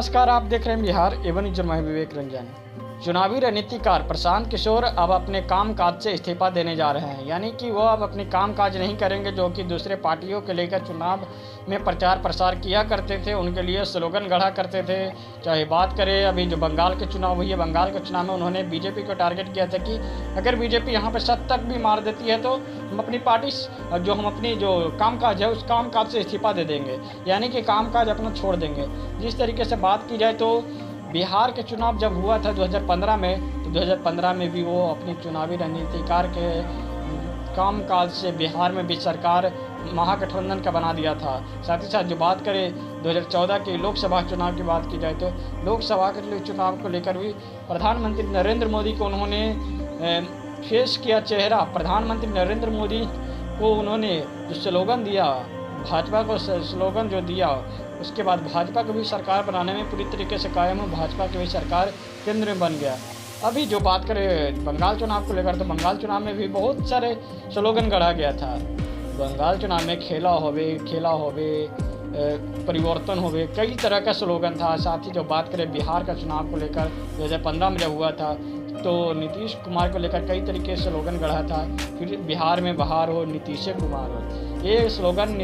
नमस्कार, आप देख रहे हैं बिहार एवं न्यूज। मैं विवेक रंजन। चुनावी रणनीतिकार प्रशांत किशोर अब अपने कामकाज से इस्तीफा देने जा रहे हैं, यानी कि वो अब अपने कामकाज नहीं करेंगे जो कि दूसरे पार्टियों के लेकर चुनाव में प्रचार प्रसार किया करते थे, उनके लिए स्लोगन गढ़ा करते थे। चाहे बात करें अभी जो बंगाल के चुनाव हुई है, बंगाल के चुनाव में उन्होंने बीजेपी को टारगेट किया था कि अगर बीजेपी यहाँ पर 7 तक भी मार देती है तो हम अपनी पार्टी हम अपनी जो कामकाज है उस कामकाज से इस्तीफा दे देंगे, यानी कि कामकाज अपना छोड़ देंगे। जिस तरीके से बात की जाए तो बिहार के चुनाव जब हुआ था 2015 में, तो 2015 में भी वो अपनी चुनावी रणनीतिकार के कामकाज से बिहार में भी सरकार महागठबंधन का बना दिया था। साथ ही साथ जो बात करें 2014 के लोकसभा चुनाव की बात की जाए तो लोकसभा के चुनाव को लेकर भी प्रधानमंत्री नरेंद्र मोदी को उन्होंने फेस किया चेहरा। प्रधानमंत्री नरेंद्र मोदी को उन्होंने जो स्लोगन दिया, भाजपा को स्लोगन जो दिया, उसके बाद भाजपा को भी सरकार बनाने में पूरी तरीके से कायम हो, भाजपा की भी सरकार केंद्र में बन गया। अभी जो बात करें बंगाल चुनाव को लेकर तो बंगाल चुनाव में भी बहुत सारे स्लोगन गढ़ा गया था। बंगाल चुनाव में खेला होवे परिवर्तन होवे, कई तरह का स्लोगन था। साथ ही जो बात करें बिहार का चुनाव को लेकर 2015 में जब हुआ था तो नीतीश कुमार को लेकर कई तरीके से स्लोगन गढ़ा था। फिर बिहार में बहार हो, नीतीश कुमार हो, ये स्लोगन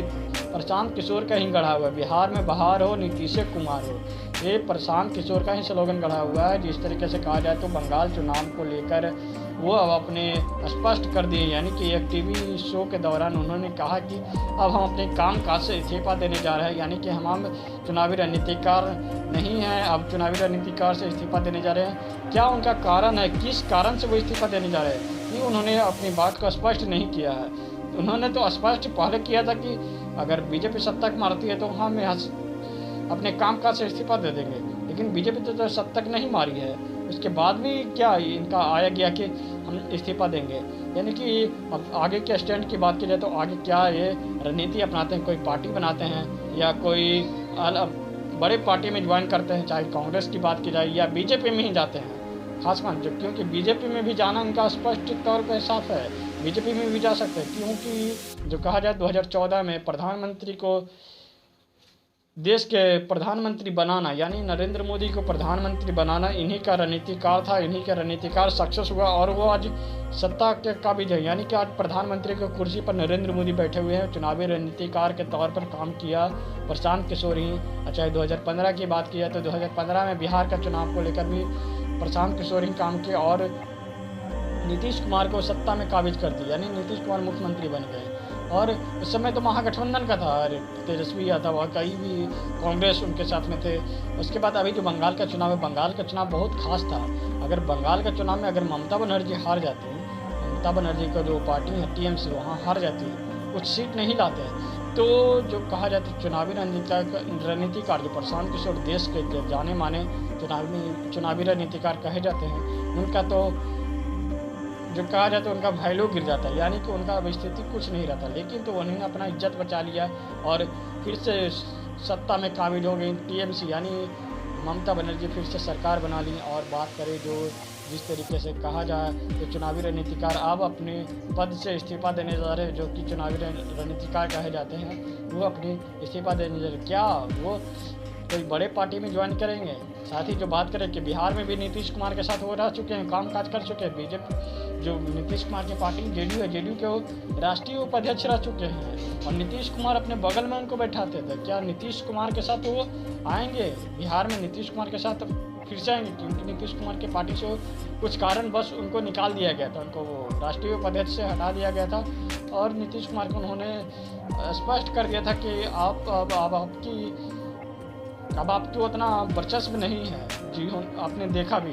प्रशांत किशोर का ही गढ़ा हुआ है। बिहार में बहार हो, नीतीश कुमार हो, ये प्रशांत किशोर का ही स्लोगन गढ़ा हुआ है। जिस तरीके से कहा जाए तो बंगाल चुनाव को लेकर वो अब अपने स्पष्ट कर दिए, यानी कि एक टीवी शो के दौरान उन्होंने कहा कि अब हम अपने कामकाज से इस्तीफा देने जा रहे हैं, यानी कि हम चुनावी रणनीतिकार नहीं हैं, अब चुनावी रणनीतिकार से इस्तीफा देने जा रहे हैं। क्या उनका कारण है, किस कारण से वो इस्तीफा देने जा रहे हैं, ये उन्होंने अपनी बात को स्पष्ट नहीं किया है। उन्होंने तो स्पष्ट पहले किया था कि अगर बीजेपी सत्ता मारती है तो हम यहाँ अपने कामकाज से इस्तीफा दे देंगे, लेकिन बीजेपी तो सत्ता तक नहीं मारी है, उसके बाद भी क्या इनका आया गया कि हम इस्तीफा देंगे। यानी कि अब आगे के स्टैंड की बात की जाए तो आगे क्या ये रणनीति अपनाते हैं, कोई पार्टी बनाते हैं या कोई बड़े पार्टी में ज्वाइन करते हैं, चाहे कांग्रेस की बात की जाए या बीजेपी में ही जाते हैं खासकर जो, क्योंकि बीजेपी में भी जाना उनका स्पष्ट तौर पर साफ है, बीजेपी में भी जा सकते हैं। क्योंकि जो कहा जाए 2014 में प्रधानमंत्री को देश के प्रधानमंत्री बनाना, यानी नरेंद्र मोदी को प्रधानमंत्री बनाना इन्हीं का रणनीतिकार था, इन्हीं का रणनीतिकार सक्सेस हुआ और वो आज सत्ता के काबिज है। यानी कि आज प्रधानमंत्री की कुर्सी पर नरेंद्र मोदी बैठे हुए हैं। चुनावी रणनीतिकार के तौर पर काम किया प्रशांत किशोर ही। चाहे 2015 की बात की जाए तो 2015 में बिहार का चुनाव को लेकर भी प्रशांत किशोर ही काम किया और नीतीश कुमार को सत्ता में काबिज कर दिया, यानी नीतीश कुमार मुख्यमंत्री बन गए। और उस समय तो महागठबंधन का था, तेजस्वी यादव और कई भी कांग्रेस उनके साथ में थे। उसके बाद अभी जो बंगाल का चुनाव है, बंगाल का चुनाव बहुत खास था। अगर बंगाल का चुनाव में अगर ममता बनर्जी हार जाती, ममता बनर्जी का जो पार्टी है टीएमसी, वहाँ हार जाती, कुछ सीट नहीं लाते, तो जो कहा जाता है चुनावी रणनीतिकार जो प्रशांत किशोर देश के जाने माने चुनावी रणनीतिकार कहे जाते हैं, उनका तो जो कहा जाता है उनका वैल्यू गिर जाता है, यानी कि उनका स्थिति कुछ नहीं रहता। लेकिन तो उन्होंने अपना इज्जत बचा लिया और फिर से सत्ता में काबिज हो गई टीएमसी, यानी ममता बनर्जी फिर से सरकार बना ली। और बात करें जो जिस तरीके से कहा जाए तो चुनावी रणनीतिकार अब अपने पद से इस्तीफा देने जा रहे हैं, जो कि चुनावी रणनीतिकार कहे जाते हैं, वो अपनी इस्तीफा देने जा रहे। क्या वो कोई बड़े पार्टी में ज्वाइन करेंगे? साथ ही जो बात करें कि बिहार में भी नीतीश कुमार के साथ वो रह चुके हैं, कामकाज कर चुके हैं। बीजेपी जो नीतीश कुमार की पार्टी जेडीयू है, जेडीयू के वो राष्ट्रीय उपाध्यक्ष रह चुके हैं और नीतीश कुमार अपने बगल में उनको बैठाते थे। क्या नीतीश कुमार के साथ वो आएंगे बिहार में? नीतीश कुमार के साथ फिर से आएंगे, क्योंकि नीतीश कुमार की पार्टी से कुछ कारण बस उनको निकाल दिया गया था, उनको वो राष्ट्रीय उपाध्यक्ष से हटा दिया गया था। और नीतीश कुमार को उन्होंने स्पष्ट कर दिया था कि अब आपकी उतना वर्चस्व नहीं है। जी आपने देखा भी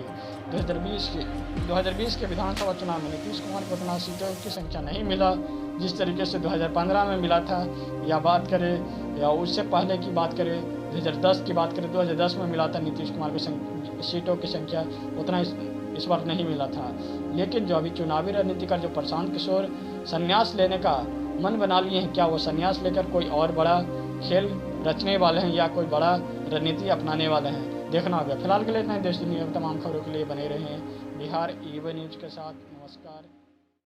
2020 के विधानसभा चुनाव में नीतीश कुमार को उतना सीटों की संख्या नहीं मिला जिस तरीके से 2015 में मिला था, या बात करें या उससे पहले की बात करें 2010 की बात करें, 2010 में मिला था नीतीश कुमार को सीटों की संख्या उतना इस बार नहीं मिला था। लेकिन जो अभी चुनावी रणनीतिकार जो प्रशांत किशोर संन्यास लेने का मन बना लिए हैं, क्या वो संन्यास लेकर कोई और बड़ा खेल रचने वाले हैं या कोई बड़ा रणनीति अपनाने वाले हैं, देखना होगा। फिलहाल के लिए इतना ही। देश दुनिया में तमाम खबरों के लिए बने रहे हैं बिहार एवन न्यूज के साथ। नमस्कार।